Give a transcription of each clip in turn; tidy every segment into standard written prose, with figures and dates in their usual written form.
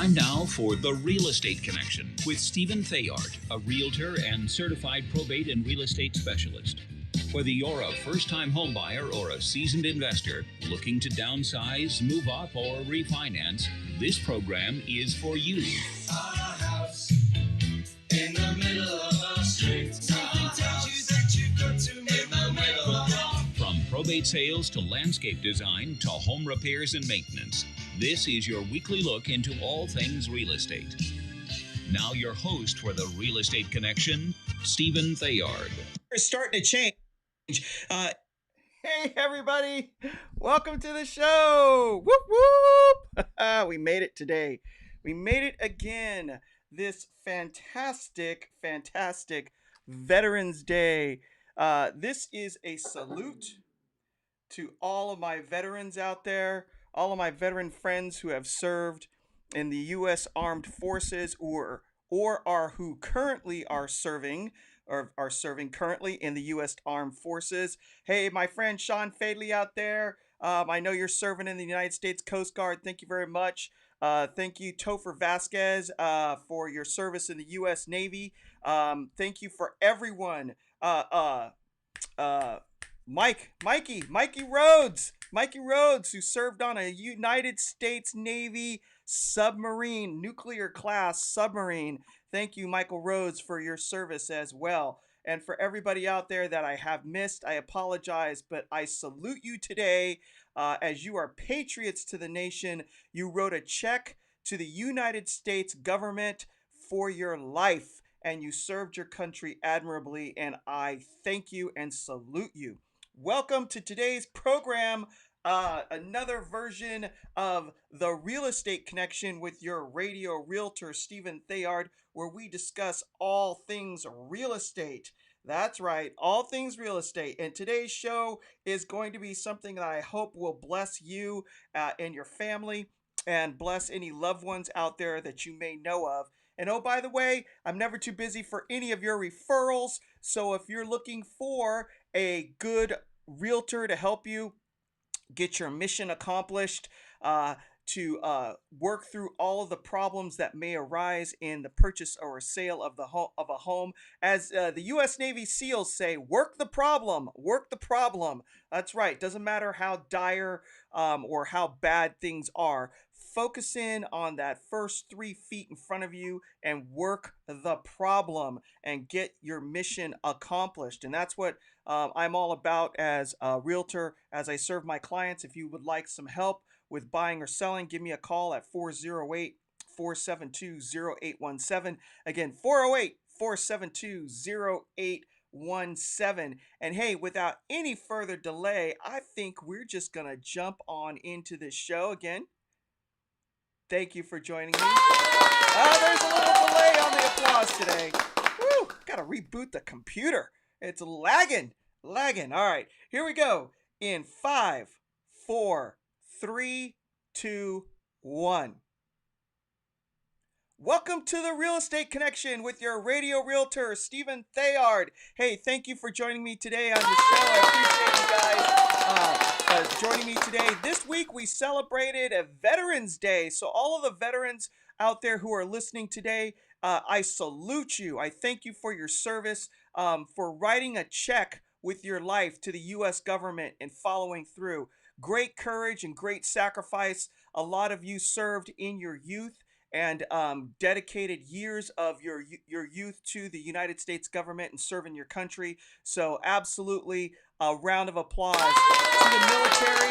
Time now for The Real Estate Connection with Stephen Theard, a realtor and certified probate and real estate specialist. Whether you're a first-time homebuyer or a seasoned investor looking to downsize, move up, or refinance, this program is for you. A house in the middle of a street. Something tells you that you've got to in the middle of From probate sales to landscape design to home repairs and maintenance, this is your weekly look into all things real estate. Now your host for The Real Estate Connection, Stephen Theard. We're starting to change. Hey, everybody. Welcome to the show. Whoop, whoop. We made it today. We made it again. This fantastic Veterans Day. This is a salute to all of my veterans out there, all of my veteran friends who have served in the U.S. Armed Forces or are who currently are serving or are serving currently in the U.S. Armed Forces. Hey, my friend Sean Fadley out there. I know you're serving in the United States Coast Guard. Thank you very much. Thank you, Topher Vasquez, for your service in the U.S. Navy. Thank you for everyone. Mikey Rhodes, who served on a United States Navy submarine, nuclear class submarine. Thank you, Michael Rhodes, for your service as well. And for everybody out there that I have missed, I apologize, but I salute you today as you are patriots to the nation. You wrote a check to the United States government for your life, and you served your country admirably, and I thank you and salute you. Welcome to today's program, another version of The Real Estate Connection with your radio realtor, Stephen Theard, where we discuss all things real estate. That's right, all things real estate. And today's show is going to be something that I hope will bless you and your family and bless any loved ones out there that you may know of. And oh, by the way, I'm never too busy for any of your referrals. So if you're looking for a good realtor to help you get your mission accomplished, to work through all of the problems that may arise in the purchase or sale of a home, as the U.S. Navy SEALs say, work the problem. That's right. Doesn't matter how dire or how bad things are. Focus in on that first 3 feet in front of you and work the problem and get your mission accomplished. And that's what I'm all about as a realtor, as I serve my clients. If you would like some help with buying or selling, give me a call at 408-472-0817. Again, 408-472-0817. And hey, without any further delay, I think we're just going to jump on into this show again. Thank you for joining me. There's a little delay on the applause today. Woo, gotta reboot the computer. It's lagging. All right, here we go. In 5, 4, 3, 2, 1. Welcome to the Real Estate Connection with your radio realtor, Stephen Theard. Hey, thank you for joining me today on the show. I appreciate you guys joining me today. This week we celebrated a Veterans Day. So all of the veterans out there who are listening today, I salute you. I thank you for your service, for writing a check with your life to the U.S. government and following through. Great courage and great sacrifice. A lot of you served in your youth and dedicated years of your youth to the United States government and serving your country. So absolutely a round of applause to the military,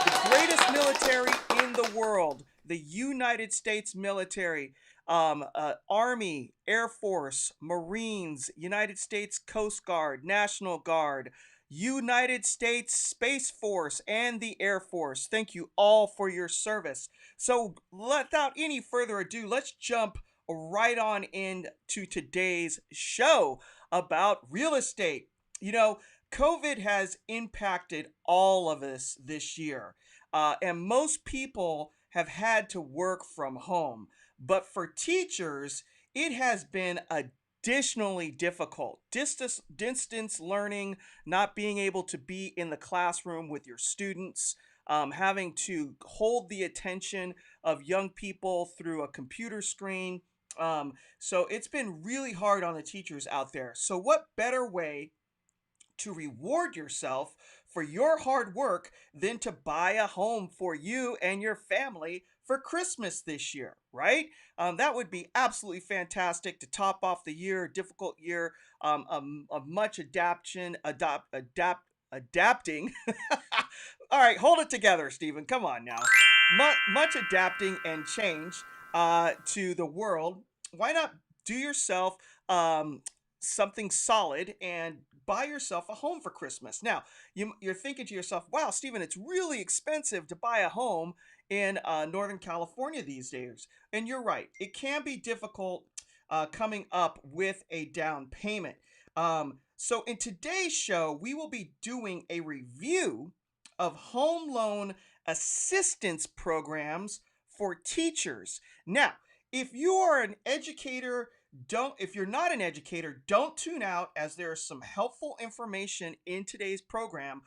the greatest military in the world, the United States military, Army, Air Force, Marines, United States Coast Guard, National Guard, United States Space Force, and the Air Force. Thank you all for your service. So without any further ado, let's jump right on into today's show about real estate. You know, COVID has impacted all of us this year, and most people have had to work from home. But for teachers, it has been additionally difficult. Distance learning, not being able to be in the classroom with your students, having to hold the attention of young people through a computer screen. So it's been really hard on the teachers out there. So, what better way to reward yourself for your hard work than to buy a home for you and your family for Christmas this year, right? That would be absolutely fantastic to top off the year, difficult year, of much adapting. All right, hold it together, Stephen. Come on now. Much adapting and change to the world. Why not do yourself something solid and buy yourself a home for Christmas? Now, you're thinking to yourself, wow, Stephen, it's really expensive to buy a home in Northern California these days. And you're right, it can be difficult coming up with a down payment. So, in today's show, we will be doing a review of home loan assistance programs for teachers. Now, if you are an educator, if you're not an educator, don't tune out, as there is some helpful information in today's program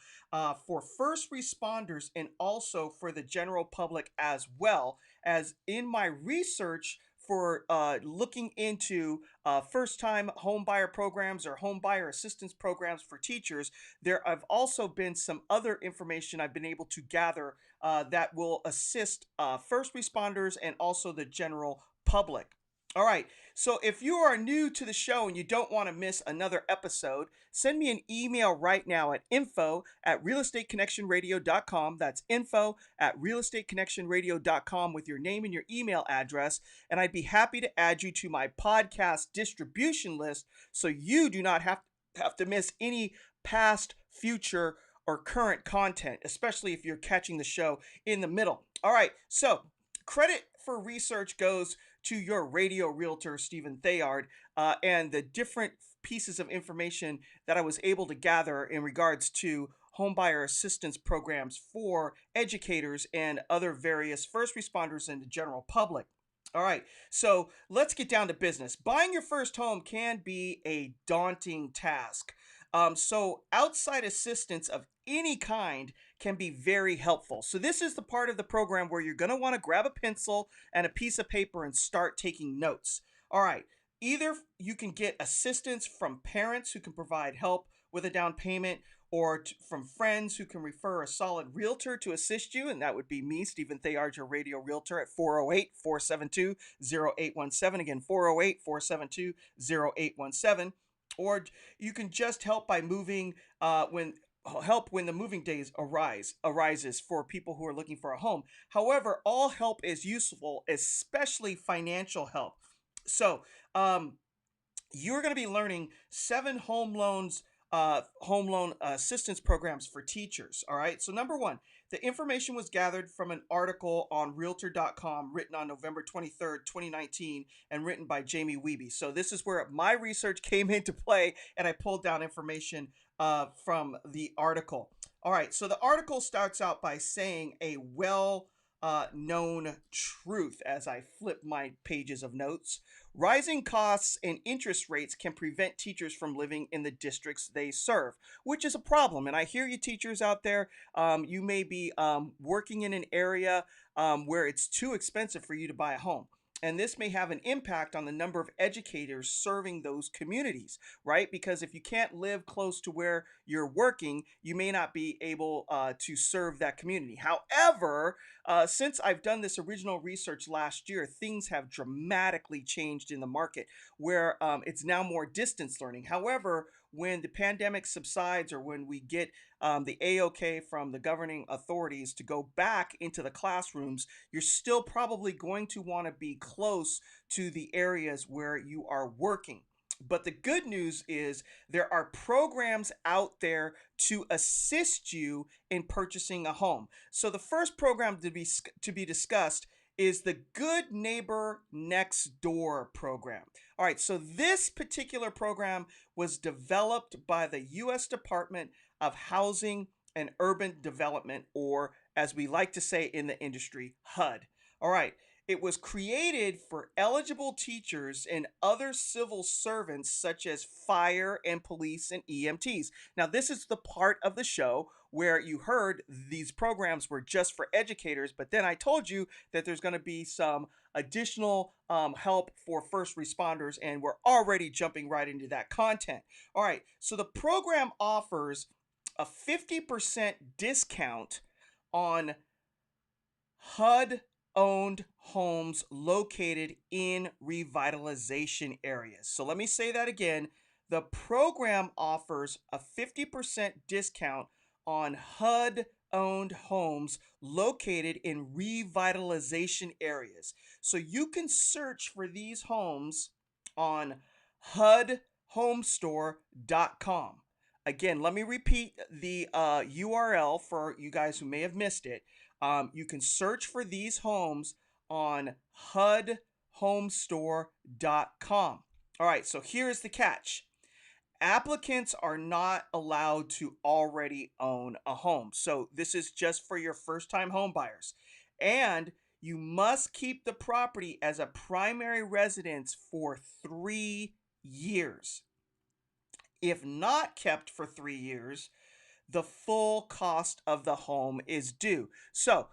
for first responders and also for the general public, as well as in my research for looking into first-time home buyer programs or home buyer assistance programs for teachers. There have also been some other information I've been able to gather that will assist first responders and also the general public. All right, so if you are new to the show and you don't want to miss another episode, send me an email right now at info@realestateconnectionradio.com. That's info@realestateconnectionradio.com with your name and your email address, and I'd be happy to add you to my podcast distribution list so you do not have to miss any past, future, or current content, especially if you're catching the show in the middle. All right, so credit for research goes to your radio realtor, Stephen Theard, and the different pieces of information that I was able to gather in regards to homebuyer assistance programs for educators and other various first responders and the general public. All right, so let's get down to business. Buying your first home can be a daunting task. So outside assistance of any kind can be very helpful. So this is the part of the program where you're going to want to grab a pencil and a piece of paper and start taking notes. All right, either you can get assistance from parents who can provide help with a down payment, or from friends who can refer a solid realtor to assist you, and that would be me, Stephen Theard, your radio realtor, at 408-472-0817. Again, 408-472-0817. Or you can just help by moving when the moving days arises for people who are looking for a home. However, all help is useful, especially financial help. So you're going to be learning 7 home loan assistance programs for teachers. All right. So number 1, the information was gathered from an article on Realtor.com written on November 23rd, 2019, and written by Jamie Wiebe. So this is where my research came into play, and I pulled down information from the article. All right. So the article starts out by saying a known truth as I flip my pages of notes. Rising costs and interest rates can prevent teachers from living in the districts they serve, which is a problem. And I hear you teachers out there, you may be working in an area where it's too expensive for you to buy a home. And this may have an impact on the number of educators serving those communities, right? Because if you can't live close to where you're working, you may not be able to serve that community. However, since I've done this original research last year, things have dramatically changed in the market where it's now more distance learning. However, when the pandemic subsides or when we get the AOK from the governing authorities to go back into the classrooms, you're still probably going to want to be close to the areas where you are working. But the good news is there are programs out there to assist you in purchasing a home. So the first program to be discussed is the Good Neighbor Next Door program. All right, so this particular program was developed by the U.S. Department of Housing and Urban Development, or as we like to say in the industry, HUD. All right, it was created for eligible teachers and other civil servants such as fire and police and EMTs. Now, this is the part of the show where you heard these programs were just for educators, but then I told you that there's going to be some additional help for first responders, and we're already jumping right into that content. All right, so the program offers a 50% discount on HUD owned homes located in revitalization areas. So let me say that again. The program offers a 50% discount on HUD owned homes located in revitalization areas. So you can search for these homes on HUDhomestore.com. Again, let me repeat the URL for you guys who may have missed it. You can search for these homes on HUDhomestore.com. All right, so here's the catch. Applicants are not allowed to already own a home. So this is just for your first-time home buyers. And you must keep the property as a primary residence for 3 years. If not kept for 3 years, the full cost of the home is due. So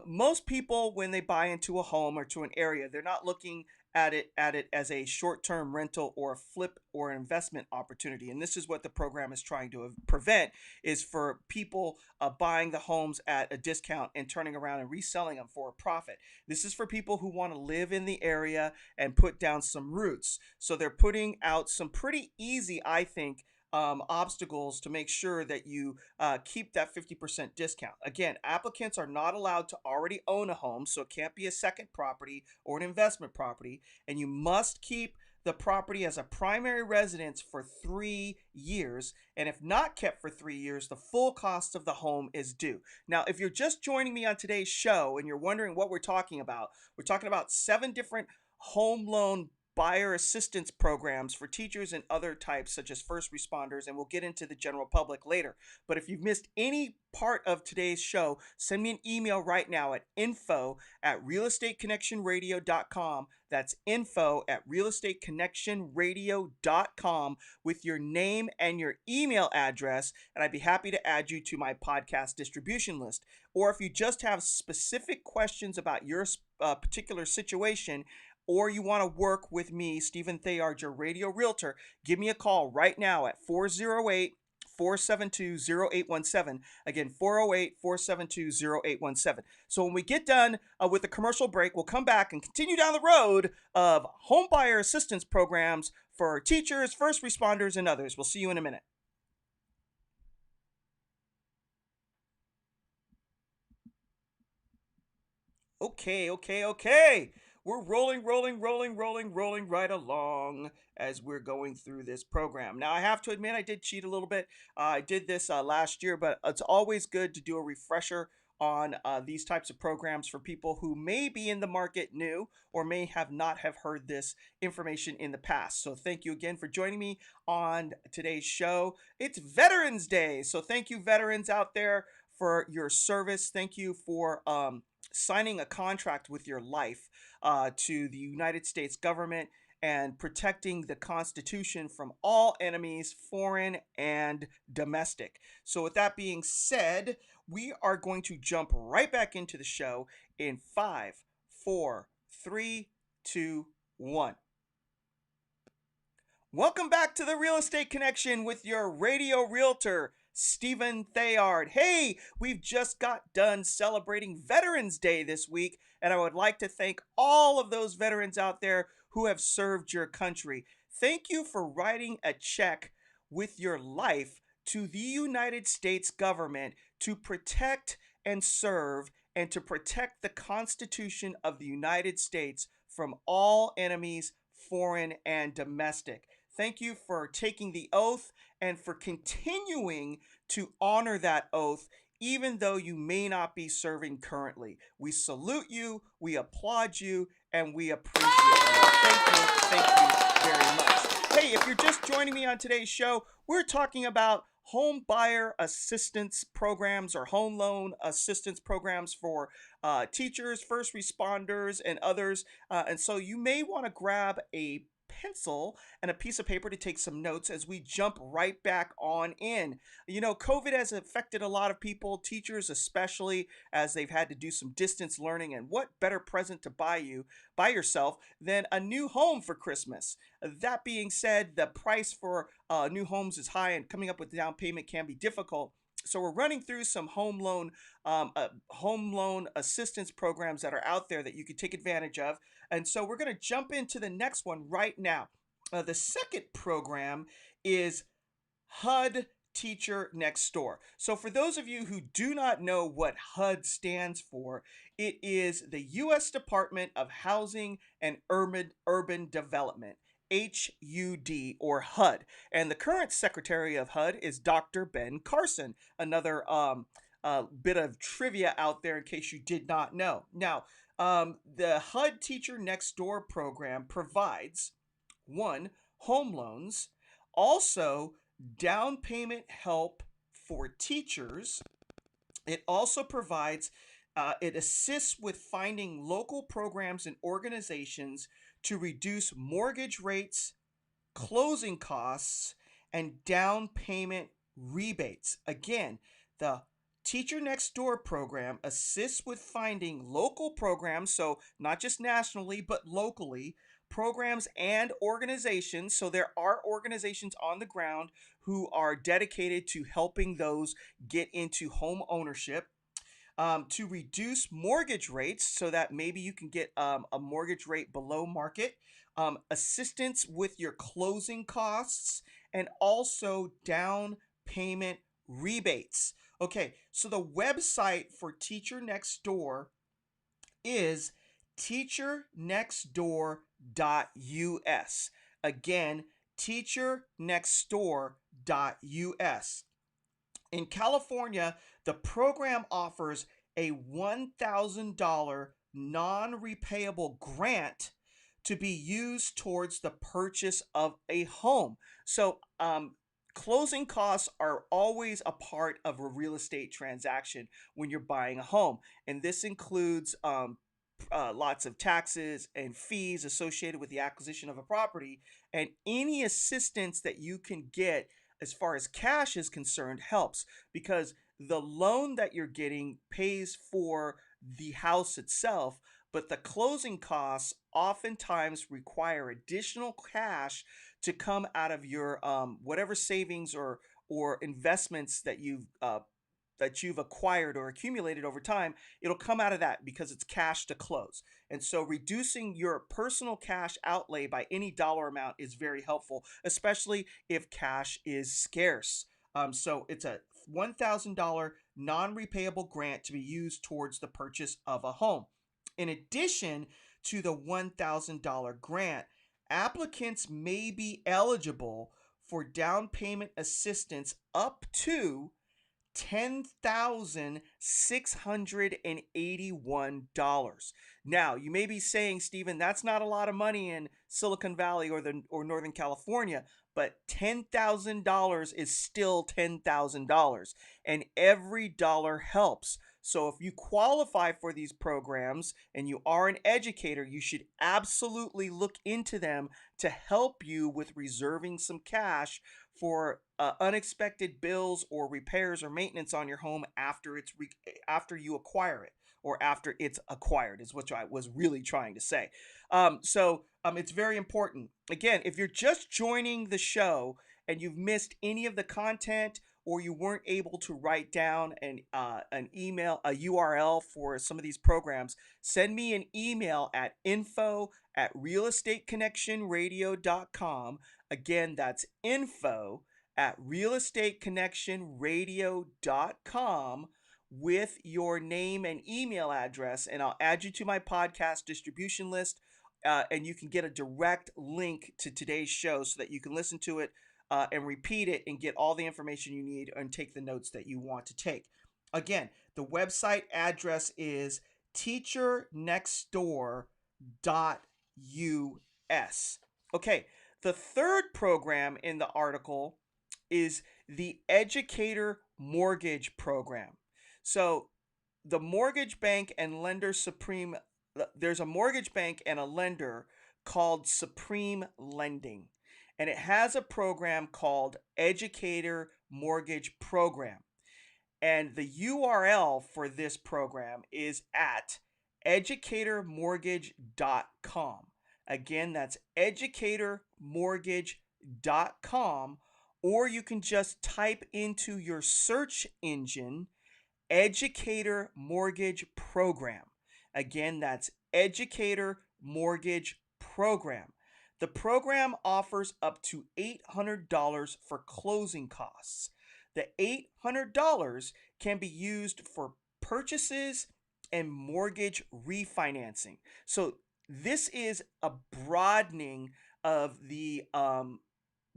most people, when they buy into a home or to an area, they're not looking at it as a short-term rental or a flip or an investment opportunity. And this is what the program is trying to prevent, is for people buying the homes at a discount and turning around and reselling them for a profit. This is for people who want to live in the area and put down some roots. So they're putting out some pretty easy, I think, obstacles to make sure that you keep that 50% discount. Again, applicants are not allowed to already own a home, so it can't be a second property or an investment property, and you must keep the property as a primary residence for 3 years, and if not kept for 3 years, the full cost of the home is due. Now, if you're just joining me on today's show and you're wondering what we're talking about 7 different home loan buyer assistance programs for teachers and other types such as first responders, and we'll get into the general public later. But if you've missed any part of today's show, send me an email right now at info@realestateconnectionradio.com. That's info@realestateconnectionradio.com with your name and your email address, and I'd be happy to add you to my podcast distribution list. Or if you just have specific questions about your particular situation, or you want to work with me, Stephen Theard, your radio realtor, give me a call right now at 408-472-0817. Again, 408-472-0817. So when we get done with the commercial break, we'll come back and continue down the road of home buyer assistance programs for teachers, first responders, and others. We'll see you in a minute. Okay. We're rolling right along as we're going through this program. Now, I have to admit, I did cheat a little bit. I did this last year, but it's always good to do a refresher on these types of programs for people who may be in the market new or may have not have heard this information in the past. So thank you again for joining me on today's show. It's Veterans Day, so thank you, veterans out there, for your service. Thank you for signing a contract with your life to the United States government and protecting the Constitution from all enemies, foreign and domestic. So with that being said, we are going to jump right back into the show in 5, 4, 3, 2, 1. Welcome back to the Real Estate Connection with your radio realtor, Stephen Theard. Hey, we've just got done celebrating Veterans Day this week, and I would like to thank all of those veterans out there who have served your country. Thank you for writing a check with your life to the United States government to protect and serve and to protect the Constitution of the United States from all enemies, foreign and domestic. Thank you for taking the oath and for continuing to honor that oath, even though you may not be serving currently. We salute you, we applaud you, and we appreciate you. Thank you very much. Hey, if you're just joining me on today's show, we're talking about home buyer assistance programs or home loan assistance programs for teachers, first responders, and others. And so you may want to grab a pencil and a piece of paper to take some notes as we jump right back on in. COVID has affected a lot of people, teachers especially, as they've had to do some distance learning. And what better present to buy yourself, than a new home for Christmas? That being said, the price for new homes is high, and coming up with down payment can be difficult. So we're running through some home loan assistance programs that are out there that you can take advantage of. And so we're going to jump into the next one right now. The second program is HUD Teacher Next Door. So for those of you who do not know what HUD stands for, it is the U.S. Department of Housing and Urban Development. HUD, or HUD. And the current secretary of HUD is Dr. Ben Carson. Another bit of trivia out there in case you did not know. Now, the HUD Teacher Next Door program provides, one, home loans, also down payment help for teachers. It also provides, it assists with finding local programs and organizations to reduce mortgage rates, closing costs, and down payment rebates. Again, the Teacher Next Door program assists with finding local programs, so not just nationally, but locally, programs and organizations. So there are organizations on the ground who are dedicated to helping those get into home ownership. To reduce mortgage rates so that maybe you can get a mortgage rate below market, assistance with your closing costs, and also down payment rebates. Okay, so the website for Teacher Next Door is teachernextdoor.us. Again, teachernextdoor.us. In California, the program offers a $1,000 non-repayable grant to be used towards the purchase of a home. So, closing costs are always a part of a real estate transaction when you're buying a home. And this includes lots of taxes and fees associated with the acquisition of a property. And any assistance that you can get as far as cash is concerned helps, because the loan that you're getting pays for the house itself, but the closing costs oftentimes require additional cash to come out of your whatever savings or investments that you've acquired or accumulated over time. It'll come out of that because it's cash to close. And so reducing your personal cash outlay by any dollar amount is very helpful, especially if cash is scarce. So it's a $1,000 non-repayable grant to be used towards the purchase of a home. In addition to the $1,000 grant, applicants may be eligible for down payment assistance up to $10,681. Now, you may be saying, Stephen, that's not a lot of money in Silicon Valley or Northern California, but $10,000 is still $10,000, and every dollar helps. So if you qualify for these programs and you are an educator, you should absolutely look into them to help you with reserving some cash for unexpected bills or repairs or maintenance on your home after after you acquire it, or after it's acquired, is what I was really trying to say. It's very important. Again, if you're just joining the show and you've missed any of the content, or you weren't able to write down an email, a URL for some of these programs, send me an email at info@realestateconnectionradio.com. Again, that's info@realestateconnectionradio.com with your name and email address, and I'll add you to my podcast distribution list, and you can get a direct link to today's show so that you can listen to it and repeat it and get all the information you need and take the notes that you want to take. Again, the website address is teachernextdoor.us. Okay, the third program in the article is the Educator Mortgage Program. So the mortgage bank and lender supreme, there's a mortgage bank and a lender called Supreme Lending, and it has a program called Educator Mortgage Program. And the URL for this program is at educatormortgage.com. Again, that's educatormortgage.com, or you can just type into your search engine Educator Mortgage Program. Again, that's Educator Mortgage Program. The program offers up to $800 for closing costs. The $800 can be used for purchases and mortgage refinancing. So this is a broadening of the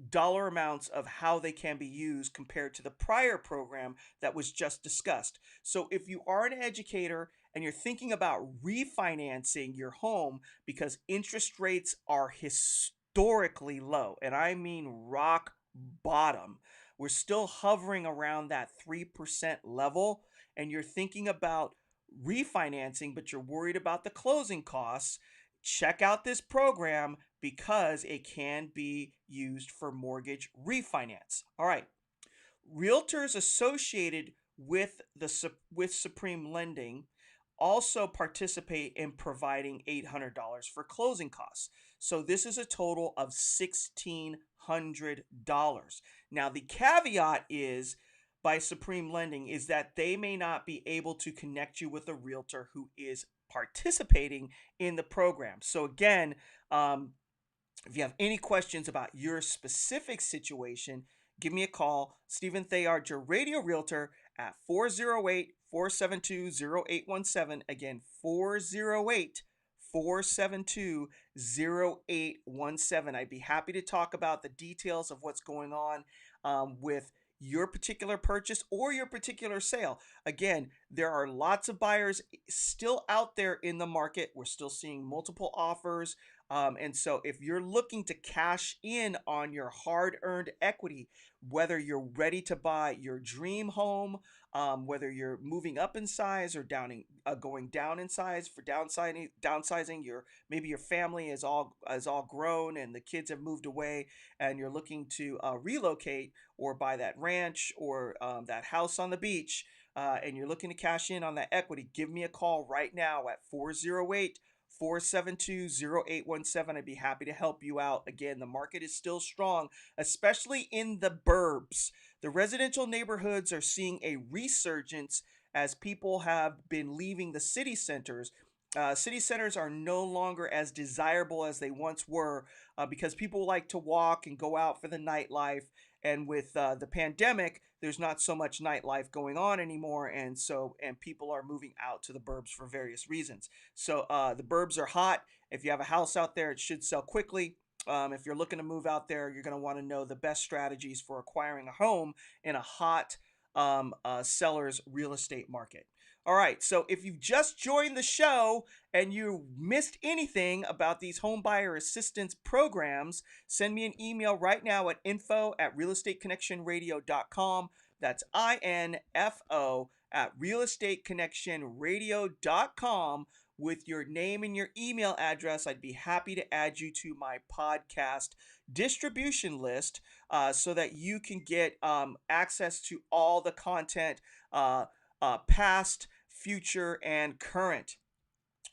dollar amounts of how they can be used compared to the prior program that was just discussed. So if you are an educator and you're thinking about refinancing your home because interest rates are historically low, and I mean rock bottom, we're still hovering around that 3% level, and you're thinking about refinancing, but you're worried about the closing costs, check out this program because it can be used for mortgage refinance. All right. Realtors associated with with Supreme Lending also participate in providing $800 for closing costs. So this is a total of $1,600. Now the caveat is by Supreme Lending is that they may not be able to connect you with a realtor who is participating in the program. So again, if you have any questions about your specific situation, give me a call. Stephen Theard, your radio realtor, at 408 472 0817. Again, 408 472 0817. I'd be happy to talk about the details of what's going on with your particular purchase or your particular sale. Again, there are lots of buyers still out there in the market. We're still seeing multiple offers. And so if you're looking to cash in on your hard-earned equity, whether you're ready to buy your dream home, whether you're moving up in size or going down in size for downsizing, maybe your family is all grown and the kids have moved away, and you're looking to relocate or buy that ranch or that house on the beach, and you're looking to cash in on that equity, give me a call right now at 408 472 0817. I'd be happy to help you out. Again, the market is still strong, especially in the burbs. The residential neighborhoods are seeing a resurgence as people have been leaving the city centers. City centers are no longer as desirable as they once were because people like to walk and go out for the nightlife. And with the pandemic, there's not so much nightlife going on anymore, and people are moving out to the burbs for various reasons. So the burbs are hot. If you have a house out there, it should sell quickly. If you're looking to move out there, you're going to want to know the best strategies for acquiring a home in a hot seller's real estate market. All right, so if you've just joined the show and you missed anything about these home buyer assistance programs, send me an email right now at info@realestateconnectionradio.com. That's INFO at realestateconnectionradio.com with your name and your email address. I'd be happy to add you to my podcast distribution list so that you can get access to all the content past, future, and current.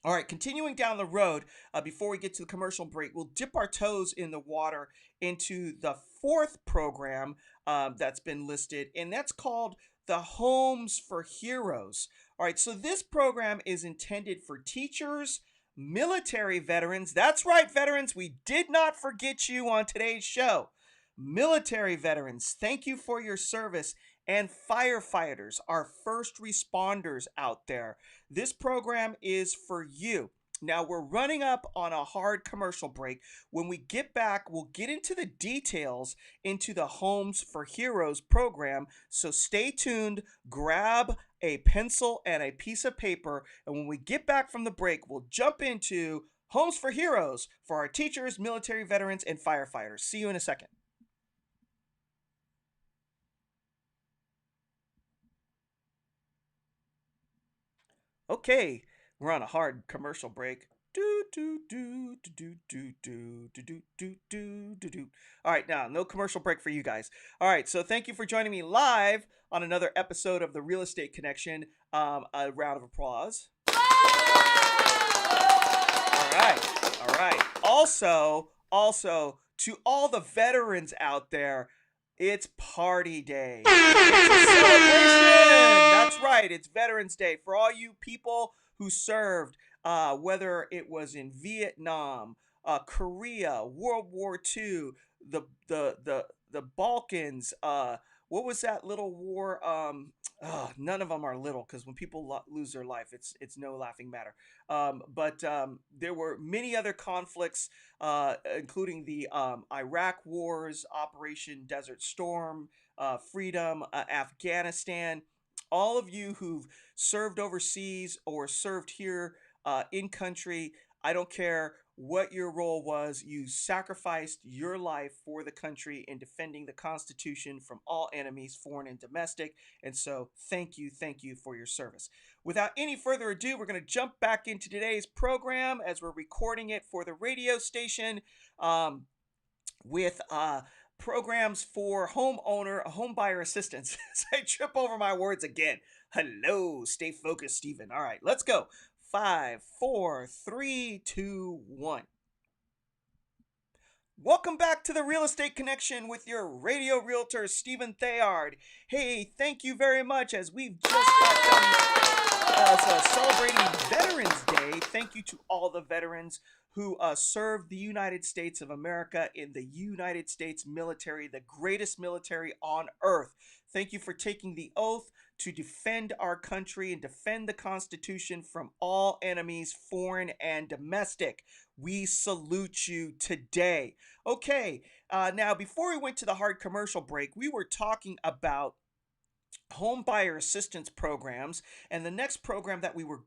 All right, continuing down the road, before we get to the commercial break, we'll dip our toes in the water into the fourth program that's been listed, and that's called the Homes for Heroes. All right, so this program is intended for teachers, military veterans. That's right, veterans, we did not forget you on today's show. Military veterans, thank you for your service, and firefighters, our first responders out there. This program is for you. Now, we're running up on a hard commercial break. When we get back, we'll get into the details into the Homes for Heroes program. So stay tuned, grab a pencil and a piece of paper, and when we get back from the break, we'll jump into Homes for Heroes for our teachers, military veterans, and firefighters. See you in a second. Okay, we're on a hard commercial break. Do do do do do do do do do do do do. All right, now no commercial break for you guys. All right, so thank you for joining me live on another episode of the Real Estate Connection. A round of applause. All right, all right. Also, to all the veterans out there, it's party day. It's a celebration. That's right. It's Veterans Day for all you people who served, whether it was in Vietnam, Korea, World War II, the Balkans. What was that little war? None of them are little because when people lose their life, it's no laughing matter. But there were many other conflicts, including the Iraq wars, Operation Desert Storm, Freedom, Afghanistan. All of you who've served overseas or served here in country, I don't care what your role was, you sacrificed your life for the country in defending the Constitution from all enemies, foreign and domestic. And so thank you for your service. Without any further ado, we're going to jump back into today's program as we're recording it for the radio station with programs for home buyer assistance. I trip over my words again. Hello, stay focused, Stephen. All right, let's go. 5, 4, 3, 2, 1. Welcome back to the Real Estate Connection with your radio realtor, Stephen Theard. Hey, thank you very much as we've just got done celebrating Veterans Day. Thank you to all the veterans who served the United States of America in the United States military, the greatest military on earth. Thank you for taking the oath to defend our country and defend the Constitution from all enemies, foreign and domestic. We salute you today. Okay, now before we went to the hard commercial break, we were talking about home buyer assistance programs, and the last program that we were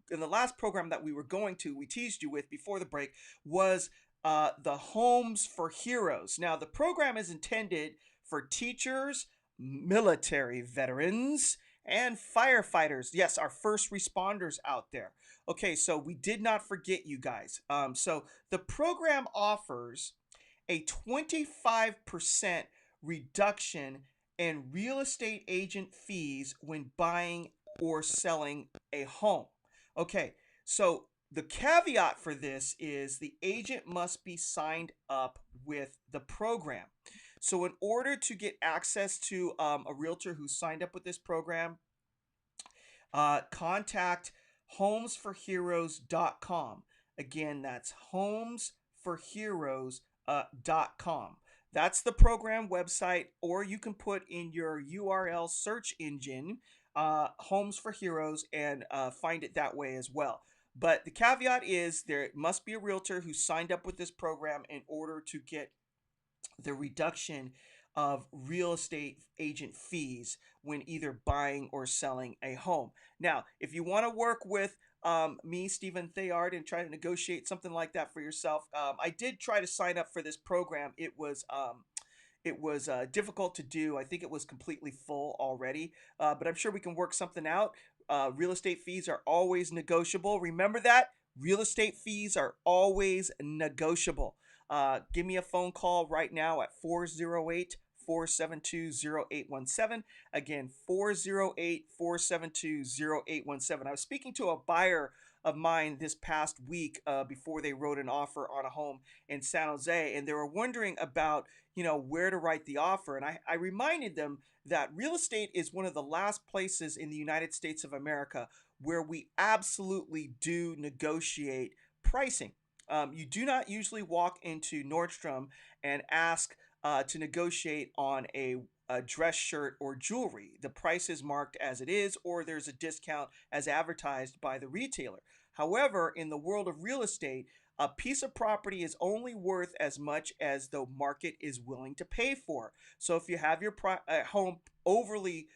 going to, we teased you with before the break, was the Homes for Heroes. Now the program is intended for teachers, military veterans, and firefighters. Yes, our first responders out there. Okay, so we did not forget you guys. So the program offers a 25% reduction in real estate agent fees when buying or selling a home. Okay, so the caveat for this is the agent must be signed up with the program. So in order to get access to a realtor who signed up with this program, contact homesforheroes.com. Again, that's homesforheroes.com. That's the program website, or you can put in your URL search engine Homes for Heroes and find it that way as well. But the caveat is there must be a realtor who signed up with this program in order to get the reduction of real estate agent fees when either buying or selling a home. Now, if you want to work with me, Stephen Theard, and try to negotiate something like that for yourself, I did try to sign up for this program. It was difficult to do. I think it was completely full already, but I'm sure we can work something out. Real estate fees are always negotiable. Remember that. Real estate fees are always negotiable. Give me a phone call right now at 408-472-0817. Again, 408-472-0817. I was speaking to a buyer of mine this past week before they wrote an offer on a home in San Jose, and they were wondering about, where to write the offer. And I reminded them that real estate is one of the last places in the United States of America where we absolutely do negotiate pricing. You do not usually walk into Nordstrom and ask to negotiate on a dress shirt or jewelry. The price is marked as it is, or there's a discount as advertised by the retailer. However, in the world of real estate, a piece of property is only worth as much as the market is willing to pay for. So if you have your home overly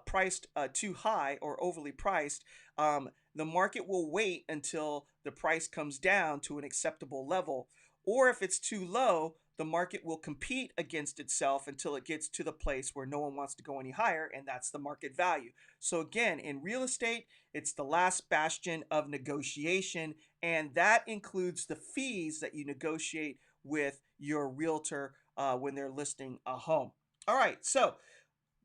priced too high or overly priced, the market will wait until the price comes down to an acceptable level. Or if it's too low, the market will compete against itself until it gets to the place where no one wants to go any higher, and that's the market value. So again, in real estate, it's the last bastion of negotiation, and that includes the fees that you negotiate with your realtor when they're listing a home. All right, so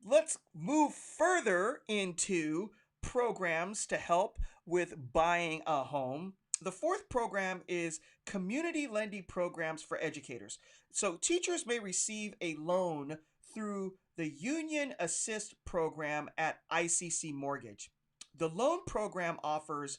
let's move further into programs to help with buying a home. The fourth program is community lending programs for educators. So teachers may receive a loan through the Union Assist program at ICC Mortgage. The loan program offers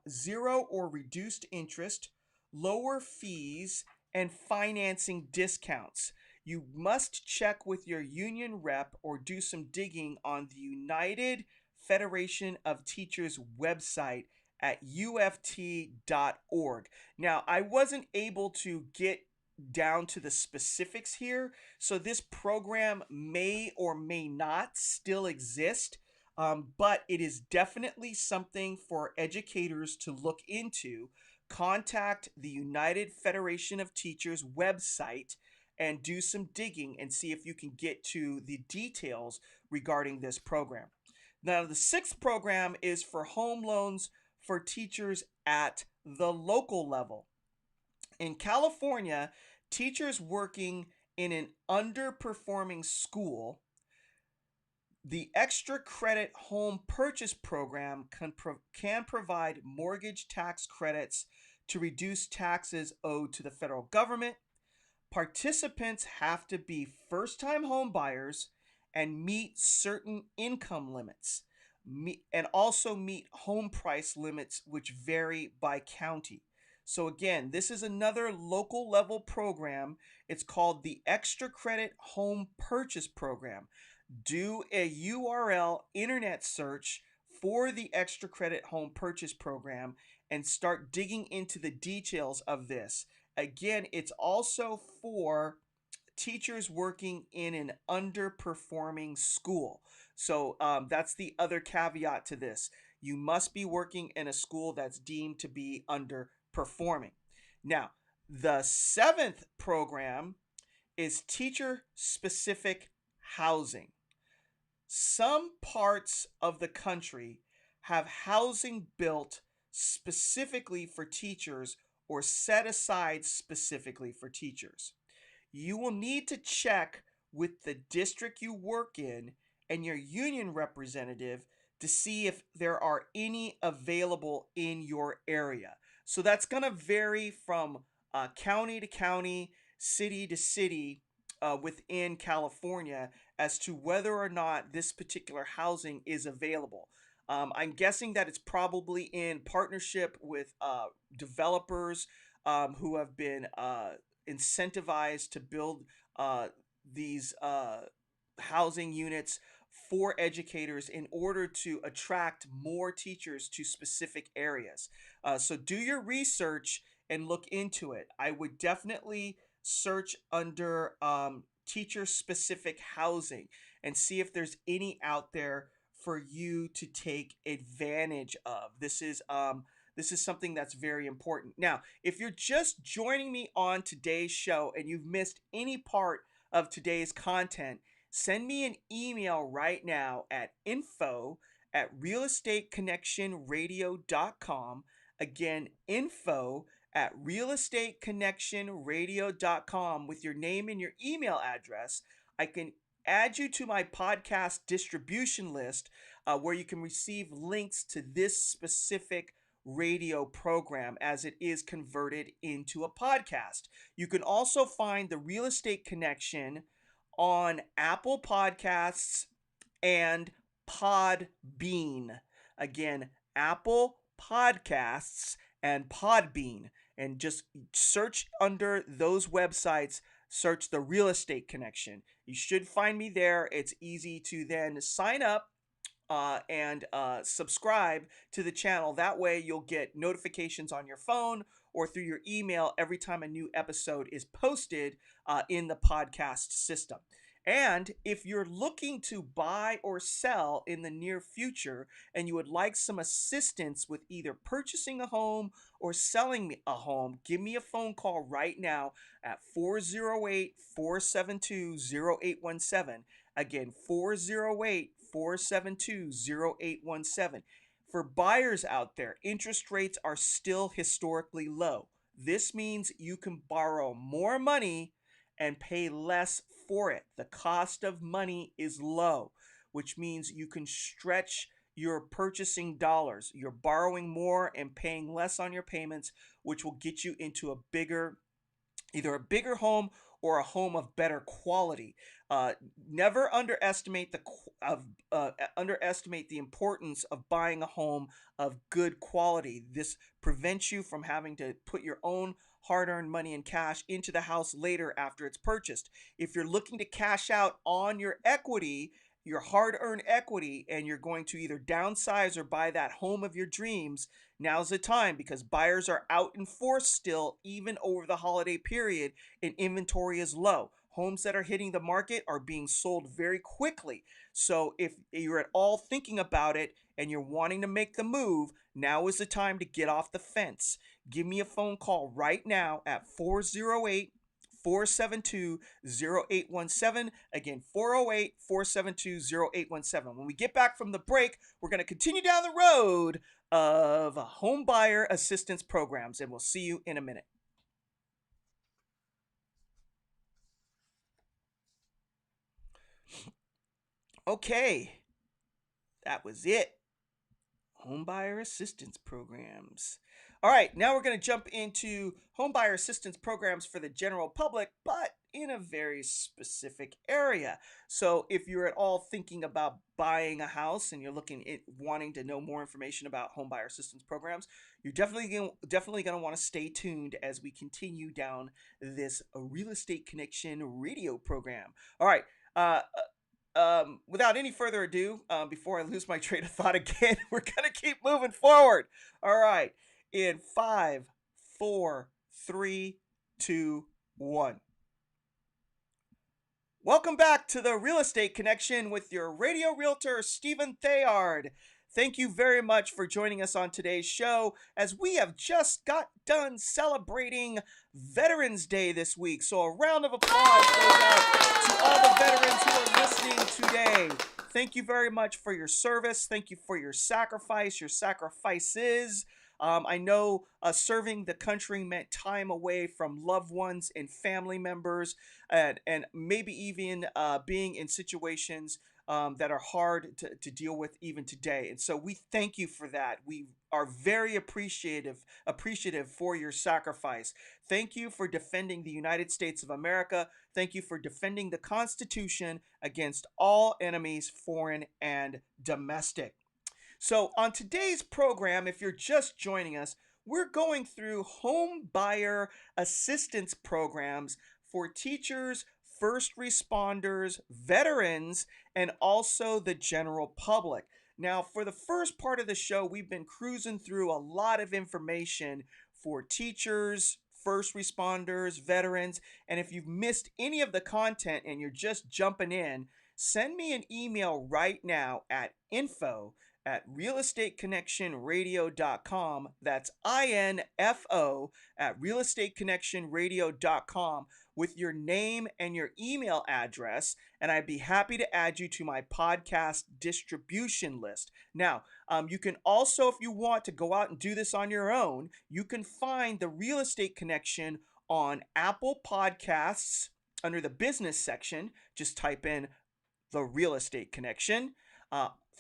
zero or reduced interest, lower fees, and financing discounts. You must check with your union rep or do some digging on the United Federation of Teachers website at uft.org. Now, I wasn't able to get down to the specifics here, so this program may or may not still exist, but it is definitely something for educators to look into. Contact the United Federation of Teachers website and do some digging and see if you can get to the details regarding this program. Now, the sixth program is for home loans for teachers at the local level. In California, teachers working in an underperforming school, the extra credit home purchase program can provide mortgage tax credits to reduce taxes owed to the federal government. Participants have to be first-time home buyers and meet certain income limits, and also meet home price limits, which vary by county. So again, this is another local level program. It's called the Extra Credit Home Purchase Program. Do a URL internet search for the Extra Credit Home Purchase Program and start digging into the details of this. Again, it's also for teachers working in an underperforming school. So that's the other caveat to this. You must be working in a school that's deemed to be underperforming. Now, the seventh program is teacher-specific housing. Some parts of the country have housing built specifically for teachers or set aside specifically for teachers. You will need to check with the district you work in and your union representative to see if there are any available in your area. So that's going to vary from county to county, city to city within California as to whether or not this particular housing is available. I'm guessing that it's probably in partnership with developers who have been incentivized to build these housing units for educators in order to attract more teachers to specific areas. So do your research and look into it. I would definitely search under teacher-specific housing and see if there's any out there for you to take advantage of. This is something that's very important. Now, if you're just joining me on today's show and you've missed any part of today's content, send me an email right now at info@realestateconnectionradio.com. Again, info@realestateconnectionradio.com with your name and your email address. I can add you to my podcast distribution list where you can receive links to this specific radio program as it is converted into a podcast. You can also find the Real Estate Connection on Apple Podcasts and Podbean. Again, Apple Podcasts and Podbean. And just search under those websites, search the Real Estate Connection. You should find me there. It's easy to then sign up and subscribe to the channel. That way you'll get notifications on your phone or through your email every time a new episode is posted in the podcast system. And if you're looking to buy or sell in the near future and you would like some assistance with either purchasing a home or selling a home, give me a phone call right now at 408 472 0817. Again, 408 472 0817. For buyers out there, interest rates are still historically low. This means you can borrow more money and pay less for it. The cost of money is low, which means you can stretch your purchasing dollars. You're borrowing more and paying less on your payments, which will get you into either a bigger home or a home of better quality. Uh, Never underestimate the importance of buying a home of good quality. This prevents you from having to put your own hard-earned money and cash into the house later after it's purchased. If you're looking to cash out on your equity, your hard-earned equity, and you're going to either downsize or buy that home of your dreams, now's the time, because buyers are out in force still, even over the holiday period, and inventory is low. Homes that are hitting the market are being sold very quickly. So if you're at all thinking about it and you're wanting to make the move, now is the time to get off the fence. Give me a phone call right now at 408 472 0817. Again, 408 472 0817. When we get back from the break, we're going to continue down the road of home buyer assistance programs, and we'll see you in a minute. Okay, that was it. Home buyer assistance programs. All right, now we're going to jump into home buyer assistance programs for the general public, but in a very specific area. So if you're at all thinking about buying a house and you're wanting to know more information about home buyer assistance programs, you're definitely going to want to stay tuned as we continue down this Real Estate Connection radio program. All right. Without any further ado, before I lose my train of thought again, we're going to keep moving forward. All right. In 5, 4, 3, 2, 1. Welcome back to the Real Estate Connection with your radio realtor, Stephen Theard. Thank you very much for joining us on today's show, as we have just got done celebrating Veterans Day this week. So a round of applause goes out to all the veterans who are listening today. Thank you very much for your service. Thank you for your sacrifice, your sacrifices. I know serving the country meant time away from loved ones and family members, and maybe even being in situations that are hard to deal with even today. And so we thank you for that. We are very appreciative for your sacrifice. Thank you for defending the United States of America. Thank you for defending the Constitution against all enemies, foreign and domestic. So on today's program, if you're just joining us, we're going through home buyer assistance programs for teachers, first responders, veterans, and also the general public. Now, for the first part of the show, we've been cruising through a lot of information for teachers, first responders, veterans, and if you've missed any of the content and you're just jumping in, send me an email right now at info@realestateconnectionradio.com. That's INFO at realestateconnectionradio.com with your name and your email address, and I'd be happy to add you to my podcast distribution list. Now, you can also, if you want to go out and do this on your own, you can find the Real Estate Connection on Apple Podcasts under the business section. Just type in the Real Estate Connection.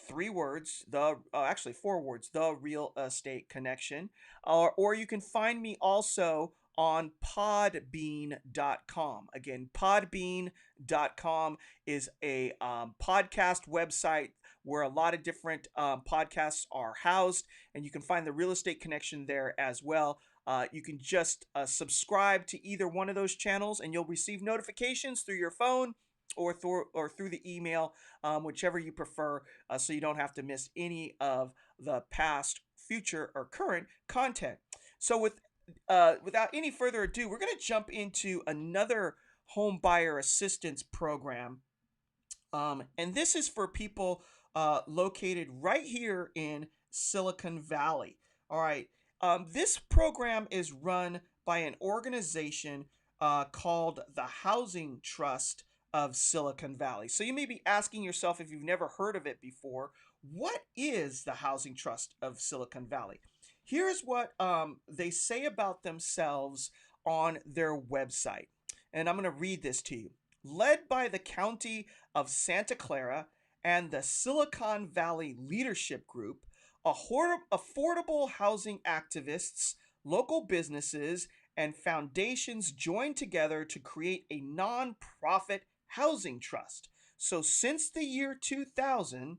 3 words, actually 4 words, the Real Estate Connection. Or you can find me also on podbean.com. Again, podbean.com is a podcast website where a lot of different podcasts are housed, and you can find the Real Estate Connection there as well. You can just subscribe to either one of those channels, and you'll receive notifications through your phone or through the email, whichever you prefer, so you don't have to miss any of the past, future, or current content. So without any further ado, we're going to jump into another home buyer assistance program. And this is for people located right here in Silicon Valley. All right. This program is run by an organization called the Housing Trust of Silicon Valley. So you may be asking yourself, if you've never heard of it before, what is the Housing Trust of Silicon Valley? Here's what they say about themselves on their website. And I'm going to read this to you. Led by the County of Santa Clara and the Silicon Valley Leadership Group, affordable housing activists, local businesses, and foundations join together to create a nonprofit housing trust. So, since the year 2000,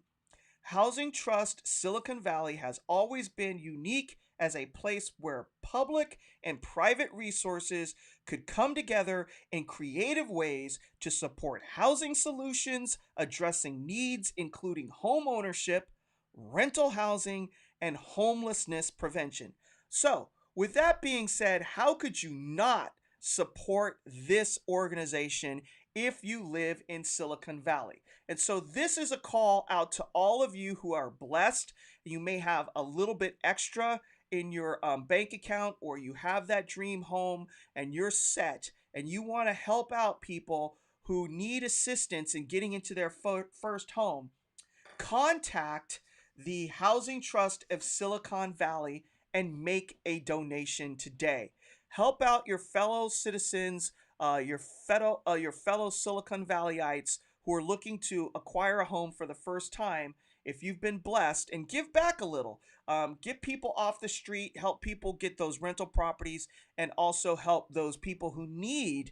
Housing Trust Silicon Valley has always been unique as a place where public and private resources could come together in creative ways to support housing solutions addressing needs including home ownership, rental housing, and homelessness prevention. So, with that being said, how could you not support this organization if you live in Silicon Valley? And so this is a call out to all of you who are blessed. You may have a little bit extra in your bank account, or you have that dream home and you're set and you want to help out people who need assistance in getting into their first home. Contact the Housing Trust of Silicon Valley and make a donation today. Help out your fellow citizens, your fellow Silicon Valleyites who are looking to acquire a home for the first time. If you've been blessed, and give back a little, get people off the street, help people get those rental properties, and also help those people who need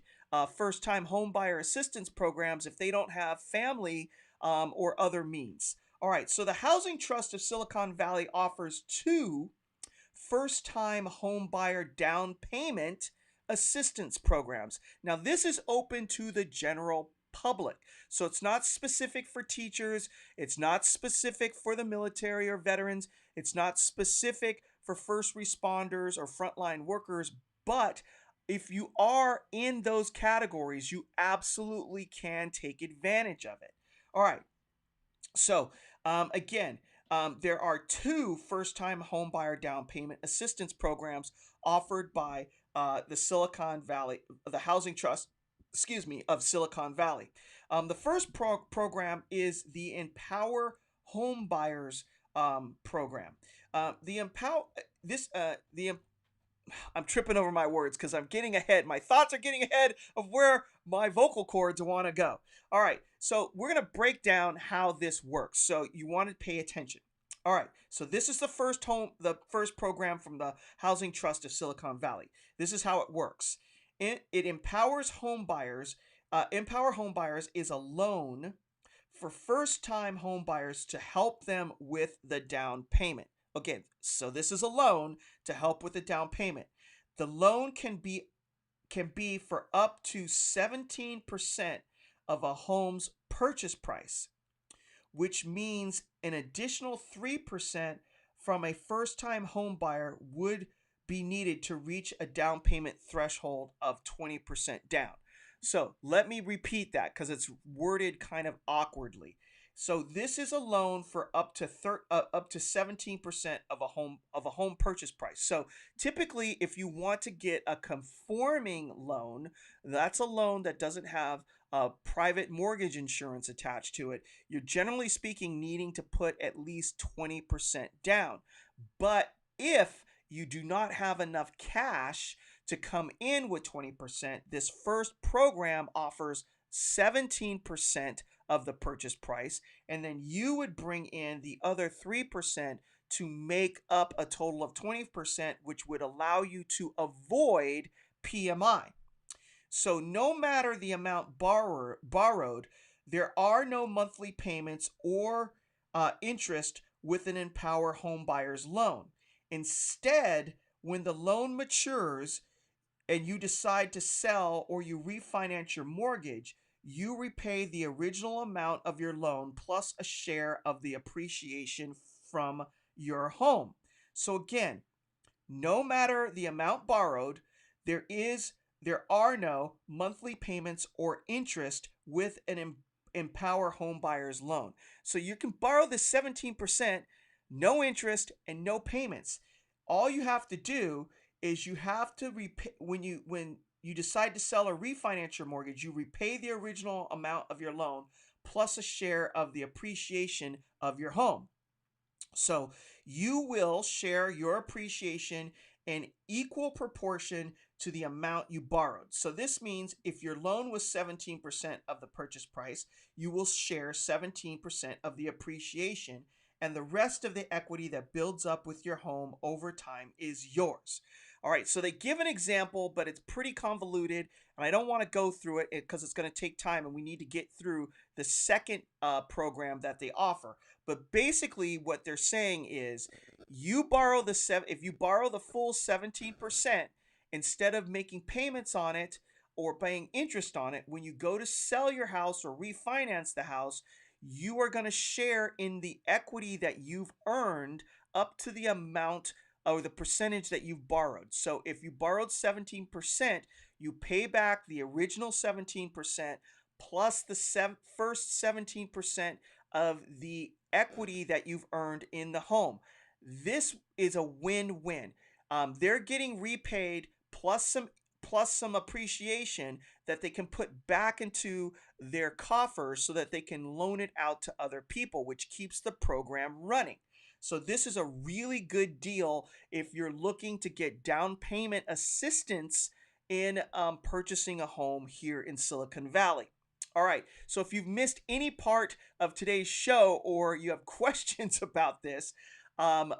first-time home buyer assistance programs if they don't have family or other means. All right, so the Housing Trust of Silicon Valley offers two first-time home buyer down payment assistance programs. Now, this is open to the general public. So it's not specific for teachers, it's not specific for the military or veterans, it's not specific for first responders or frontline workers, but if you are in those categories, you absolutely can take advantage of it. All right. So, again, there are two first-time homebuyer down payment assistance programs offered by the Silicon Valley, the Housing Trust, of Silicon Valley. The first program is the Empower Homebuyers program. The Empower this the I'm tripping over my words because I'm getting ahead. My thoughts are getting ahead of where my vocal cords want to go. All right, so we're going to break down how this works. So you want to pay attention. All right, so this is the first program from the Housing Trust of Silicon Valley. This is how it works. It empowers home buyers. Empower Home Buyers is a loan for first-time home buyers to help them with the down payment. Okay, so this is a loan to help with the down payment. The loan can be for up to 17% of a home's purchase price, which means an additional 3% from a first-time home buyer would be needed to reach a down payment threshold of 20% down. So let me repeat that because it's worded kind of awkwardly. So this is a loan for up to 17% of a home purchase price. So typically, if you want to get a conforming loan, that's a loan that doesn't have a private mortgage insurance attached to it. You're generally speaking needing to put at least 20% down. But if you do not have enough cash to come in with 20%, this first program offers 17% of the purchase price, and then you would bring in the other 3% to make up a total of 20%, which would allow you to avoid PMI. So no matter the amount borrowed, there are no monthly payments or interest with an Empower Home Buyers loan. Instead, when the loan matures and you decide to sell or you refinance your mortgage, you repay the original amount of your loan plus a share of the appreciation from your home. So again, no matter the amount borrowed, there are no monthly payments or interest with an Empower Home Buyers Loan. So you can borrow the 17%, no interest and no payments. All you have to do is you have to repay when you decide to sell or refinance your mortgage, you repay the original amount of your loan plus a share of the appreciation of your home. So you will share your appreciation in equal proportion to the amount you borrowed. So this means if your loan was 17% of the purchase price, you will share 17% of the appreciation, and the rest of the equity that builds up with your home over time is yours. All right, so they give an example, but it's pretty convoluted, and I don't want to go through it because it's going to take time, and we need to get through the second program that they offer. But basically, what they're saying is, if you borrow the full 17%, instead of making payments on it or paying interest on it, when you go to sell your house or refinance the house, you are going to share in the equity that you've earned up to the amount or the percentage that you've borrowed. So if you borrowed 17%, you pay back the original 17% plus the first 17% of the equity that you've earned in the home. This is a win-win. They're getting repaid plus some appreciation that they can put back into their coffers so that they can loan it out to other people, which keeps the program running. So this is a really good deal if you're looking to get down payment assistance in purchasing a home here in Silicon Valley. All right, so if you've missed any part of today's show or you have questions about this,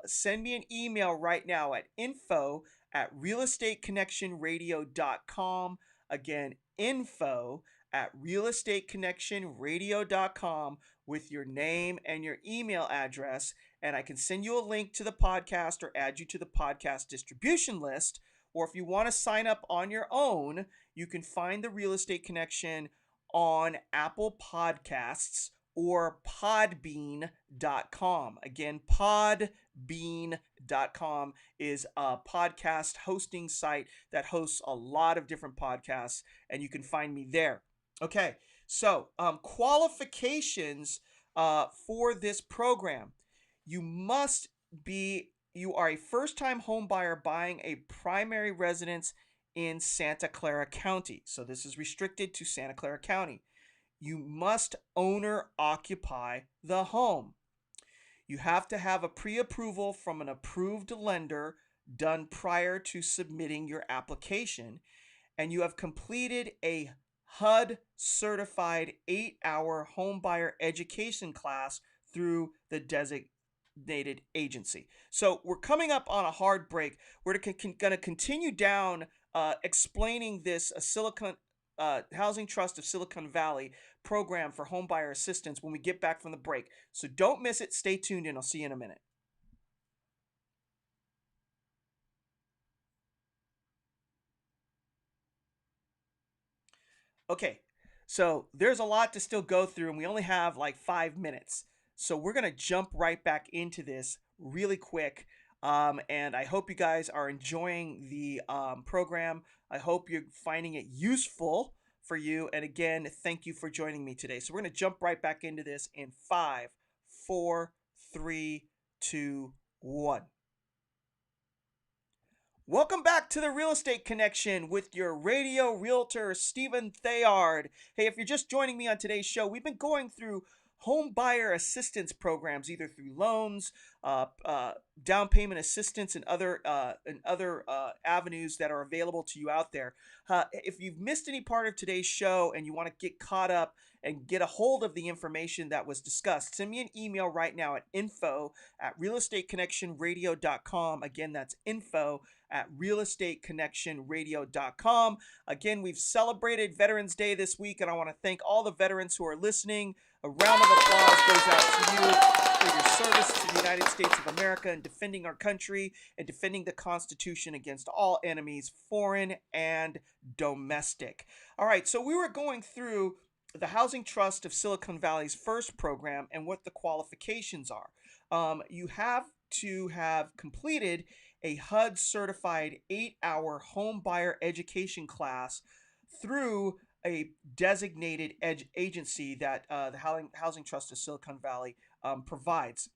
send me an email right now at info@realestateconnectionradio.com. Again, info@realestateconnectionradio.com with your name and your email address, and I can send you a link to the podcast or add you to the podcast distribution list. Or if you want to sign up on your own, you can find the Real Estate Connection on Apple Podcasts or podbean.com. Again, podbean.com is a podcast hosting site that hosts a lot of different podcasts, and you can find me there. Okay, so qualifications for this program. You are a first-time home buyer buying a primary residence in Santa Clara County. So this is restricted to Santa Clara County. You must owner occupy the home. You have to have a pre-approval from an approved lender done prior to submitting your application, and you have completed a HUD certified 8-hour home buyer education class through the designated agency. So we're coming up on a hard break. We're going to continue down explaining this Housing Trust of Silicon Valley program for home buyer assistance when we get back from the break. So don't miss it. Stay tuned, and I'll see you in a minute. Okay, so there's a lot to still go through, and we only have like 5 minutes. So we're going to jump right back into this really quick. And I hope you guys are enjoying the program. I hope you're finding it useful for you. And again, thank you for joining me today. So we're going to jump right back into this in 5, 4, 3, 2, 1. Welcome back to the Real Estate Connection with your radio realtor, Stephen Theard. Hey, if you're just joining me on today's show, we've been going through home buyer assistance programs, either through loans, down payment assistance, and other avenues that are available to you out there. If you've missed any part of today's show and you want to get caught up and get a hold of the information that was discussed, send me an email right now at info@realestateconnectionradio.com. Again, that's info@realestateconnectionradio.com. Again, we've celebrated Veterans Day this week, and I want to thank all the veterans who are listening. A round of applause goes out to you for your service to the United States of America and defending our country and defending the Constitution against all enemies, foreign and domestic. All right, so we were going through the Housing Trust of Silicon Valley's first program and what the qualifications are. You have to have completed a HUD certified 8-hour home buyer education class through a designated agency that the Housing Trust of Silicon Valley provides.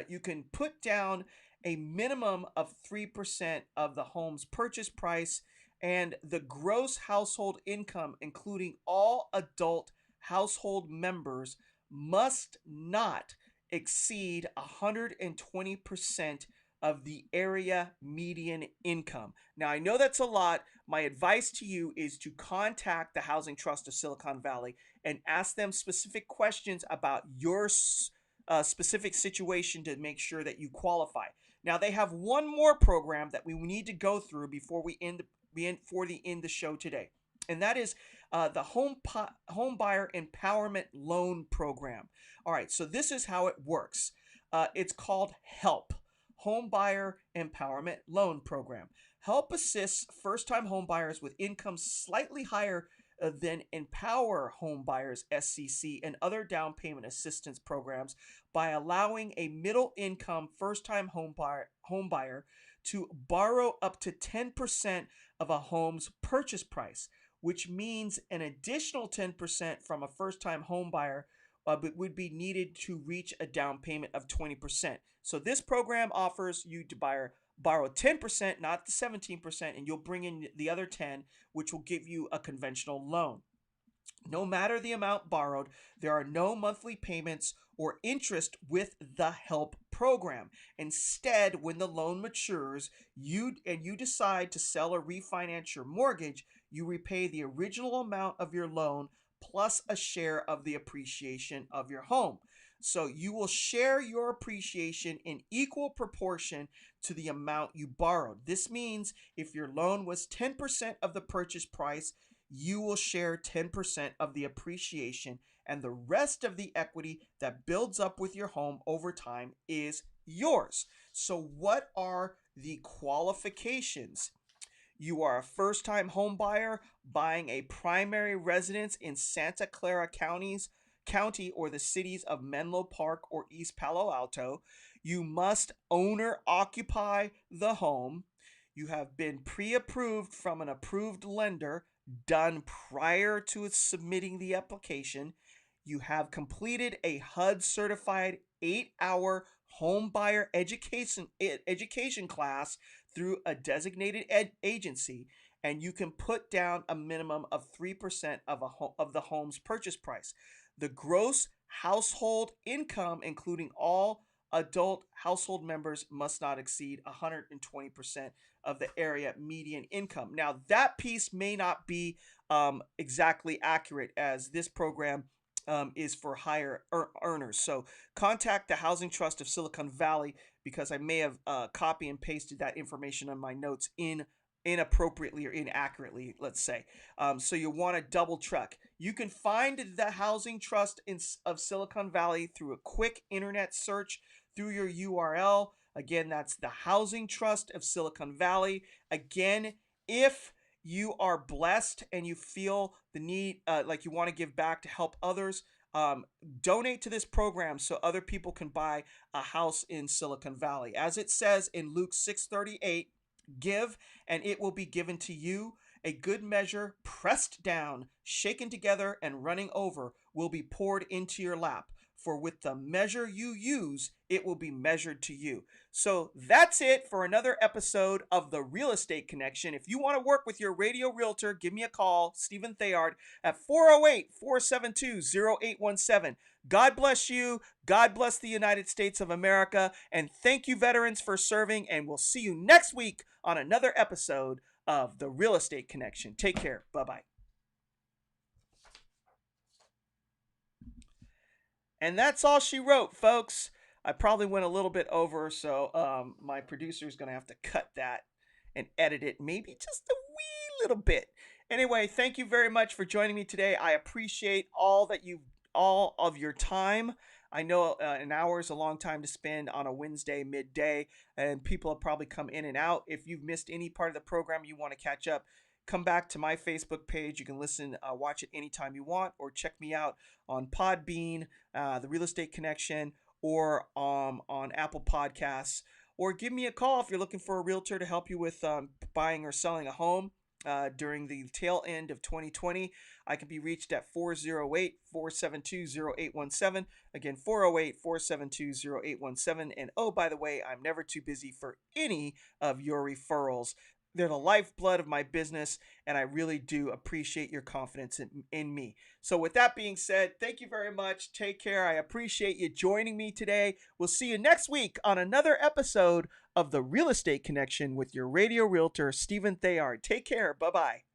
You can put down a minimum of 3% of the home's purchase price, and the gross household income, including all adult household members, must not exceed 120% of the area median income. Now, I know that's a lot. My advice to you is to contact the Housing Trust of Silicon Valley and ask them specific questions about your specific situation to make sure that you qualify. Now, they have one more program that we need to go through before we end the show today, and that is the Home Buyer Empowerment Loan Program. All right, so this is how it works. It's called HELP, Home Buyer Empowerment Loan Program. HELP assists first-time home buyers with incomes slightly higher than Empower Home Buyers SCC and other down payment assistance programs by allowing a middle-income first-time home buyer to borrow up to 10% of a home's purchase price, which means an additional 10% from a first-time home buyer would be needed to reach a down payment of 20%. So this program offers you to borrow 10%, not the 17%, and you'll bring in the other 10, which will give you a conventional loan. No matter the amount borrowed, there are no monthly payments or interest with the HELP program. Instead, when the loan matures, you decide to sell or refinance your mortgage, you repay the original amount of your loan plus a share of the appreciation of your home. So you will share your appreciation in equal proportion to the amount you borrowed. This means if your loan was 10% of the purchase price, you will share 10% of the appreciation, and the rest of the equity that builds up with your home over time is yours. So what are the qualifications? You are a first-time home buyer buying a primary residence in Santa Clara County or the cities of Menlo Park or East Palo Alto. You must owner occupy the home. You have been pre-approved from an approved lender done prior to submitting the application. You have completed a HUD certified 8-hour home buyer education class through a designated agency, and you can put down a minimum of 3% of the home's purchase price. The gross household income, including all adult household members, must not exceed 120% of the area median income. Now, that piece may not be exactly accurate, as this program is for higher earners. So contact the Housing Trust of Silicon Valley, because I may have copy and pasted that information on my notes inappropriately or inaccurately, let's say. So you want to double check. You can find the Housing Trust of Silicon Valley through a quick internet search through your URL. Again, that's the Housing Trust of Silicon Valley. Again, if you are blessed and you feel the need, like you want to give back to help others, donate to this program so other people can buy a house in Silicon Valley. As it says in Luke 6:38, give and it will be given to you. A good measure, pressed down, shaken together, and running over, will be poured into your lap. For with the measure you use, it will be measured to you. So that's it for another episode of The Real Estate Connection. If you want to work with your radio realtor, give me a call, Stephen Theard, at 408-472-0817. God bless you. God bless the United States of America. And thank you, veterans, for serving. And we'll see you next week on another episode of The Real Estate Connection. Take care. Bye-bye. And that's all she wrote, folks. I probably went a little bit over, so my producer is going to have to cut that and edit it maybe just a wee little bit. Anyway, thank you very much for joining me today. I appreciate all of your time. I know an hour is a long time to spend on a Wednesday midday, and people have probably come in and out. If you've missed any part of the program you want to catch up, come back to my Facebook page. You can listen, watch it anytime you want, or check me out on Podbean, The Real Estate Connection, or on Apple Podcasts. Or give me a call if you're looking for a realtor to help you with buying or selling a home. during the tail end of 2020. I can be reached at 408-472-0817. Again, 408-472-0817. And oh, by the way, I'm never too busy for any of your referrals. They're the lifeblood of my business, and I really do appreciate your confidence in me. So with that being said, thank you very much. Take care. I appreciate you joining me today. We'll see you next week on another episode of The Real Estate Connection with your radio realtor, Stephen Theard. Take care. Bye-bye.